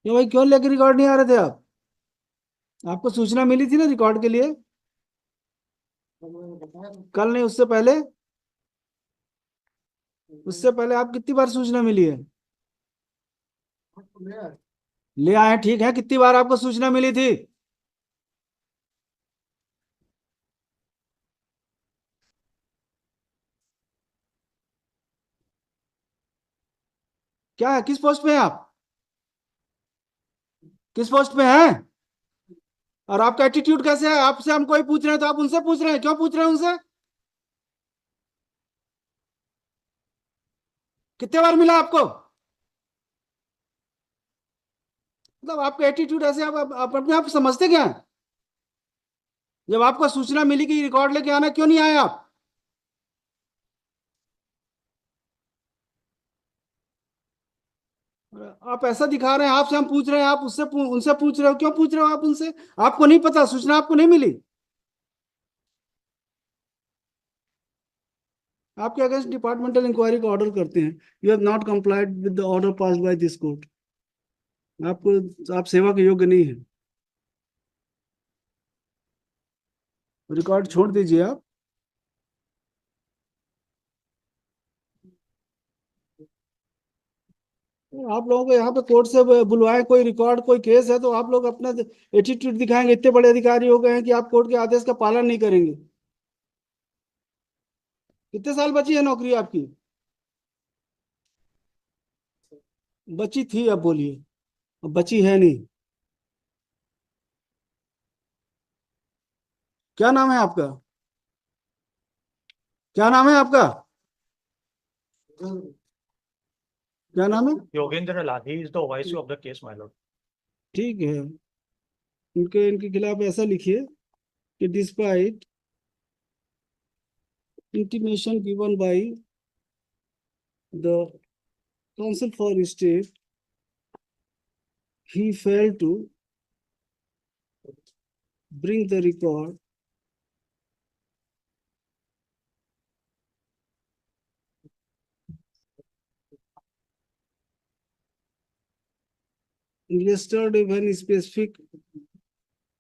क्यों भाई, क्यों लेके रिकॉर्ड नहीं आ रहे थे आप? आपको सूचना मिली थी ना रिकॉर्ड के लिए? कल नहीं, उससे पहले? उससे पहले आप कितनी बार सूचना मिली है? ले आए, ठीक है, कितनी बार आपको सूचना मिली थी? क्या है, किस पोस्ट पे हैं आप? किस पोस्ट पे हैं? और आपका एटीट्यूड कैसे है? आपसे हम कोई पूछ रहे हैं तो आप उनसे पूछ रहे हैं, क्यों पूछ रहे हैं उनसे? कितने बार मिला आपको? मतलब आपका एटीट्यूड ऐसे, आप अपने आप समझते क्या है? जब आपको सूचना मिली कि रिकॉर्ड लेके आना, क्यों नहीं आए आप? आप ऐसा दिखा रहे हैं, आपसे हम पूछ रहे हैं, आप उनसे पूछ रहे हो, क्यों पूछ रहे हो आप उनसे? आपको नहीं पता, सूचना आपको नहीं मिली? आपके अगेंस्ट डिपार्टमेंटल इंक्वायरी का ऑर्डर करते हैं। You have not complied with the order pass by this court. आपको, आप सेवा के योग्य नहीं है। रिकॉर्ड छोड़ दीजिए आप। आप लोगों को यहाँ पे कोर्ट से बुलवाए, कोई रिकॉर्ड, कोई केस है तो आप लोग अपना एटीट्यूड दिखाएंगे। इतने बड़े अधिकारी हो गए हैं कि आप कोर्ट के आदेश का पालन नहीं करेंगे। कितने साल बची है नौकरी आपकी? बची थी, अब बोलिए। अब बची है नहीं। क्या नाम है आपका? क्या नाम है आपका? क्या नाम है? Yogendra Lal, he is the voice of the case, my lord. ठीक है। इनके खिलाफ ऐसा लिखिए कि despite intimation given by the counsel for state, he failed to bring the record yesterday when specific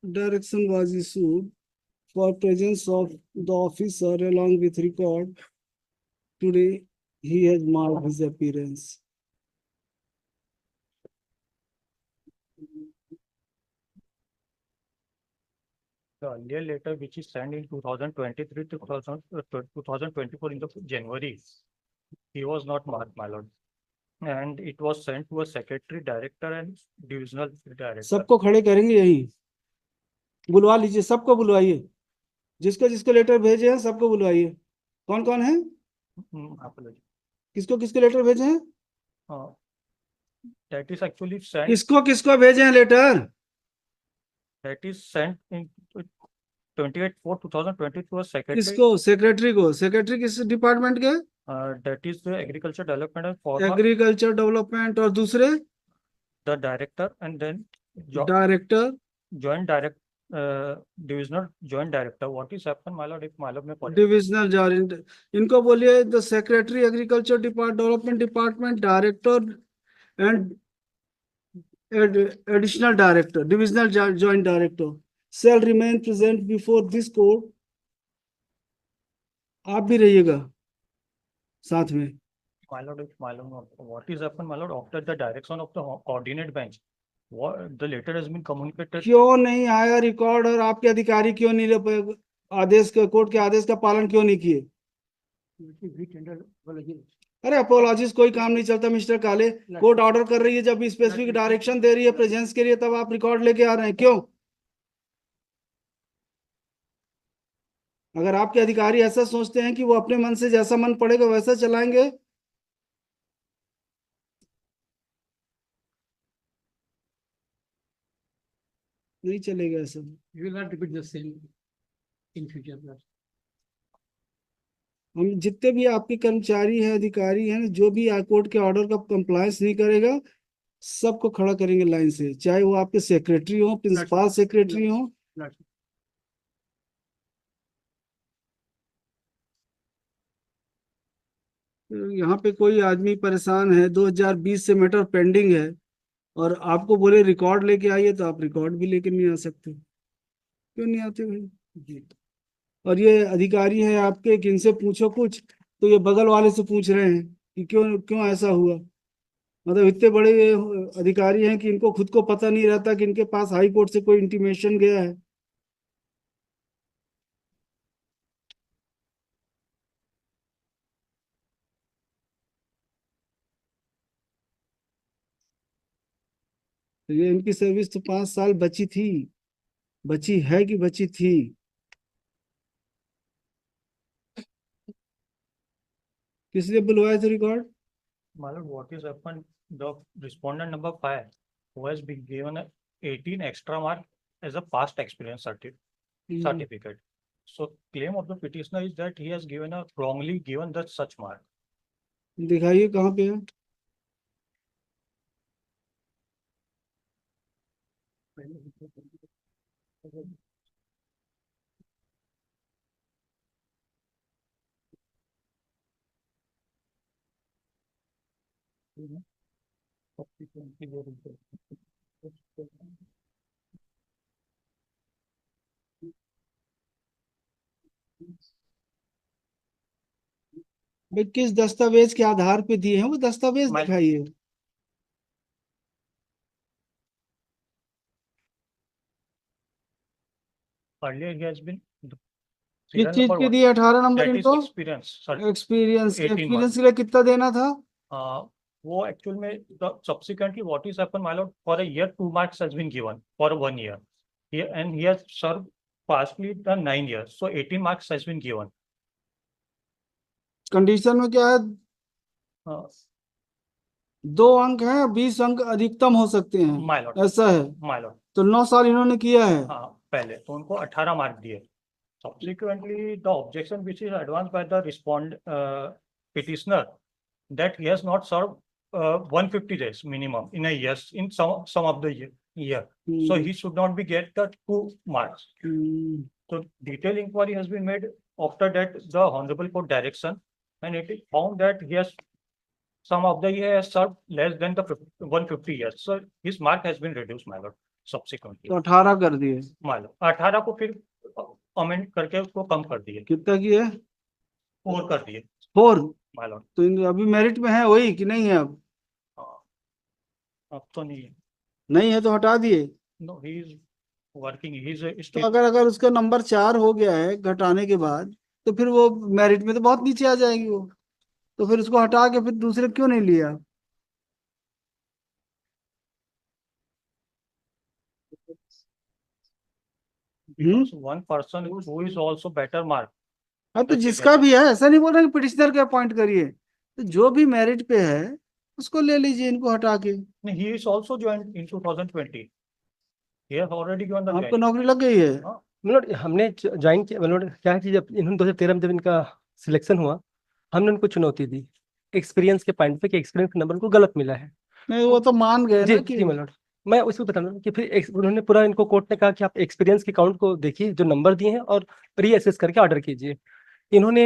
direction was issued for presence of the officer along with record. Today he has marked his appearance. The earlier letter, which is sent in 2023 to 2024 in the January, he was not marked, my lord. And it was sent to a secretary, director, and divisional director. सबको खड़े करेंगे यही। बुलवा लीजिए, सबको बुलवाइए। जिसको जिसको letter भेजे हैं सबको बुलवाइए। कौन कौन है? Apology. किसको किसको लेटर भेजे हैं? That is actually sent. किसको किसको भेजे हैं letter? That is sent in 28/4/2020 to a secretary. किसको? सेक्रेटरी को। सेक्रेटरी किस डिपार्टमेंट के? That is the agriculture development and for agriculture development. और दूसरे? the director, and then director. joint direct divisional joint director. What is happened, my lord? If my lord may pardon. Divisional joint. इनको बोलिए the secretary agriculture development department, director and additional director, divisional joint director shall remain present before this court। आप भी रहिएगा साथ में। My lord, what is happened, my lord? After the direction of the coordinate bench, what the letter has been communicated. क्यों नहीं आया record? और आपके अधिकारी क्यों नहीं आदेश के, कोर्ट के आदेश का पालन क्यों नहीं किए? अरे अपोलॉजिस कोई काम नहीं चलता मिस्टर काले। कोर्ट ऑर्डर कर रही है, जब स्पेसिफिक डायरेक्शन दे रही है प्रेजेंस के लिए, तब आप रिकॉर्ड लेके आ रहे हैं, क्यों? अगर आपके अधिकारी ऐसा सोचते हैं कि वो अपने मन से जैसा मन पड़ेगा वैसा चलाएंगे, नहीं चलेगा ऐसा। You will not repeat the same in future. हम जितने भी आपके कर्मचारी हैं, अधिकारी हैं, जो भी कोर्ट के ऑर्डर का कंप्लायंस नहीं करेगा, सबको खड़ा करेंगे लाइन से, चाहे वो आपके सेक्रेटरी हो, प्रिंसिपल सेक्रेटरी हो। यहाँ पे कोई आदमी परेशान है, 2020 से मैटर पेंडिंग है। और आपको बोले रिकॉर्ड लेके आइए तो आप रिकॉर्ड भी लेके नहीं आ सकते, क्यों नहीं आते भाई? जी। और ये अधिकारी है आपके कि इनसे पूछो कुछ, तो ये बगल वाले से पूछ रहे हैं कि क्यों क्यों ऐसा हुआ। मतलब इतने बड़े ये अधिकारी हैं कि इनको खुद को पता नहीं रहता कि इनके पास हाई कोर्ट से कोई इंटीमेशन गया है। तो ये इनकी सर्विस तो 5 साल बची थी, बची है कि बची थी? किस लिए बुलवाए थे record? My lord, what is happened, the respondent number 5, who has been given a 18 extra mark as a past experience certificate. So claim of the petitioner is that he has given a wrongly given the such mark. दिखाइए कहाँ पे है। भाई किस दस्तावेज के आधार पे दिए हैं वो दस्तावेज मैं- दिखाइए। Earlier he has been the किस serial चीज number के one, दिए 18 नंबर that is इनको? experience, sir. एक्सपीरियंस 18 एक्सपीरियंस के लिए कितना देना था? वो एक्चुअल में subsequently what is happened, my lord, for a year 2 marks has been given for 1 year. And he has served partially the 9 years, so 18 marks has been given. Condition में क्या है? Uh, 2 अंक हैं, 20 अंक अधिकतम हो सकते हैं, my lord, ऐसा है। my lord. तो 9 साल इन्होंने किया है। हाँ, पहले तो उनको 18 मार्क दिए। Subsequently, the objection which is advanced by the petitioner that he has not served 150 days minimum in a year in some of the year. So he should not be get the 2 marks. So detailed inquiry has been made after that the honorable court direction, and it is found that he has some of the year has served less than the 150 years. So his mark has been reduced, my lord. Subsequently, तो 18 कर दिए। my lord, 18 को फिर amend करके उसको कम कर दिए, कितना किए? 4 कर दिए, 4। my lord. तो अभी मेरिट में है वही कि नहीं है? अब अब तो नहीं है, नहीं है तो हटा दिए। no, he is working, he is तो still, अगर उसका नंबर 4 हो गया है घटाने के बाद, तो फिर वो मेरिट में तो बहुत नीचे आ जाएगी वो। तो फिर उसको हटा के फिर दूसरे क्यों नहीं लिया? because one person who is also better mark. हाँ तो जिसका भी है, ऐसा नहीं बोल रहे कि पिटिशनर के अपॉइंट करिए, तो जो भी मेरिट पे है उसको ले लीजिए, इनको हटा के। He is also joined in 2020. He has already given the आपको join. नौकरी लग गई है? हाँ, मतलब हमने ज्वाइन किया, मतलब क्या है कि जब इन्होंने 2013 में जब इनका सिलेक्शन हुआ, हमने उनको चुनौती दी एक्सपीरियंस के पॉइंट पे कि एक्सपीरियंस का नंबर उनको गलत मिला है। नहीं वो तो मान गए जी ना कि जी मतलब मैं उसको बता रहा हूँ कि फिर उन्होंने पूरा इनको कोर्ट ने कहा कि आप एक्सपीरियंस के काउंट को देखिए जो नंबर दिए हैं और रीअसेस करके ऑर्डर कीजिए। इन्होंने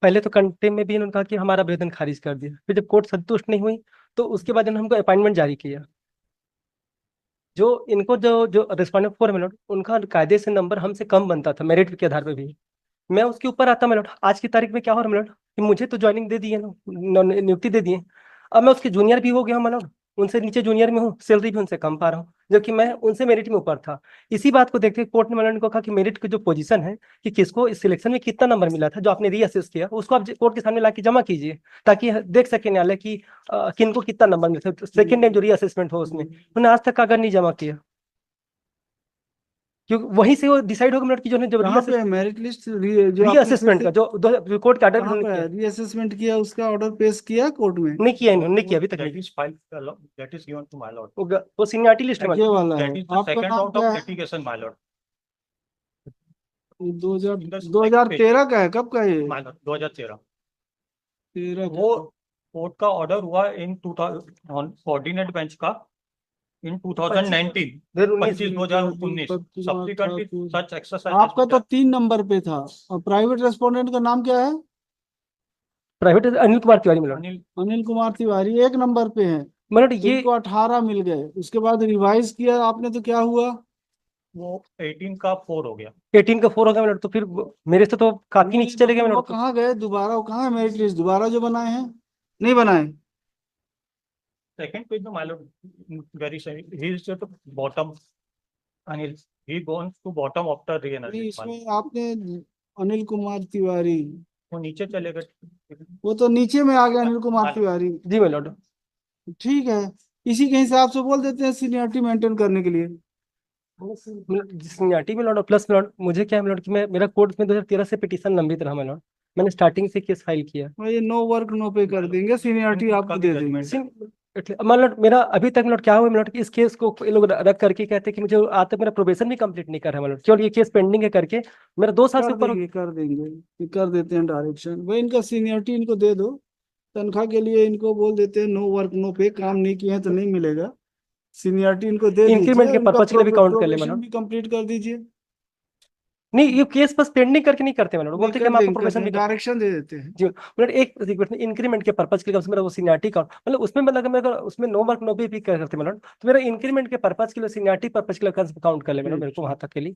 पहले तो कंटेम में भी इन्होंने कहा कि हमारा आवेदन खारिज कर दिया, फिर जब कोर्ट संतुष्ट नहीं हुई तो उसके बाद इन्होंने हमको अपॉइंटमेंट जारी किया। जो इनको जो जो रिस्पॉन्डेंट 4 मिनट उनका कायदे से नंबर हमसे कम बनता था मेरिट के आधार पे भी, मैं उसके ऊपर आता मिनट। आज की तारीख में क्या हो रहा मिनट कि मुझे तो ज्वाइनिंग दे दी है ना, नियुक्ति दे दी है, अब मैं उसके जूनियर भी हो गया हूँ मिनट, उनसे नीचे जूनियर में हूँ, सैलरी भी उनसे कम पा रहा हूँ, जबकि मैं उनसे मेरिट में ऊपर था। इसी बात को देखते कोर्ट ने मिनट को कहा कि मेरिट की जो पोजीशन है कि किसको इस सिलेक्शन में कितना नंबर मिला था जो आपने रीअसेस किया उसको आप कोर्ट के सामने ला के जमा कीजिए, ताकि देख सके न्यायालय की किनको कितना नंबर मिला था। सेकेंड टाइम जो रीअसेसमेंट हो उसमें उन्होंने आज तक कागज नहीं जमा किया, क्योंकि वहीं से वो डिसाइड होगा मिनट की जो जब कहाँ पे है मेरिट लिस्ट? जो रीअसेसमेंट का जो कोर्ट का कहाँ पे है ऑर्डर रीअसेसमेंट किया, उसका ऑर्डर पेश किया कोर्ट में? नहीं किया, इन्होंने नहीं किया अभी तक that नहीं। is filed, that is given to my lord. वो सीनियरिटी लिस्ट में ये वाला है। That is the आपका second नाम round क्या of है? litigation, my lord. 2013 का है? कब का है? My lord, 2013. 13 वो कोर्ट का ऑर्डर हुआ इन 2000 कोऑर्डिनेट बेंच का इन 2019, 25/2019. Subsequently, such exercise has आपका been तो done. 3 नंबर पे था, और प्राइवेट रेस्पोंडेंट का नाम क्या है? प्राइवेट अनिल कुमार तिवारी मिला। अनिल, अनिल कुमार तिवारी 1 नंबर पे है। मतलब ये इनको 18 मिल गए, उसके बाद रिवाइज किया आपने तो क्या हुआ? वो 18 का 4 हो गया। 18 का 4 हो गया मिनट, तो फिर मेरे से तो काफी नीचे चले गए वो मिनट। कहाँ गए दोबारा? वो कहाँ है मेरिट लिस्ट दोबारा जो बनाए हैं? नहीं बनाए? Second page, no, my lord, very sorry. He is at the bottom. Anil, he goes to bottom after नहीं, re-analysis. इसमें आपने अनिल कुमार तिवारी, वो नीचे चले गए। वो तो नीचे में आ गया अनिल कुमार तिवारी। जी मिनट। ठीक है, इसी के हिसाब से बोल देते हैं सीनियरिटी मेंटेन करने के लिए। सीनियरिटी मिनट प्लस मिनट, मुझे क्या है मिनट कि मैं, मेरा कोर्ट में 2013 से पिटीशन लंबित रहा मिनट, मैंने स्टार्टिंग से केस फाइल किया। ये नो वर्क नो पे कर देंगे, सीनियरिटी आपको दे देंगे। मतलब मेरा अभी तक मिनट क्या हुआ मिनट कि इस केस को ये लोग रख करके कहते हैं कि मुझे आज तक मेरा प्रोबेशन भी कंप्लीट नहीं कर रहा है मिनट, केवल ये केस पेंडिंग है करके मेरा 2 साल से ऊपर। कर देंगे, ये कर देते हैं डायरेक्शन। भाई इनका सीनियरिटी इनको दे दो, तनख्वाह के लिए इनको बोल देते हैं नो वर्क नो पे, काम नहीं किए हैं तो नहीं मिलेगा। सीनियरिटी इनको दे इंक्रीमेंट दीजिए, के पर्पज के लिए भी काउंट कर ले प्रोबेशन मिनट। भी कंप्लीट कर दीजिए। नहीं, ये केस बस पेंडिंग करके नहीं करते मिनट, बोलते कि हम आपको प्रोबेशन भी डायरेक्शन दे देते हैं। जी मिनट। एक इंक्रीमेंट के पर्पज के लिए मेरा वो सीनियरिटी काउंट, मतलब उसमें मतलब मेरे उसमें नो वर्क नो पे भी करते मिनट, तो मेरा इंक्रीमेंट के पर्पज के लिए सीनियरिटी पर्पज के लिए काउंट कर ले मिनट मेरे को वहां तक के लिए।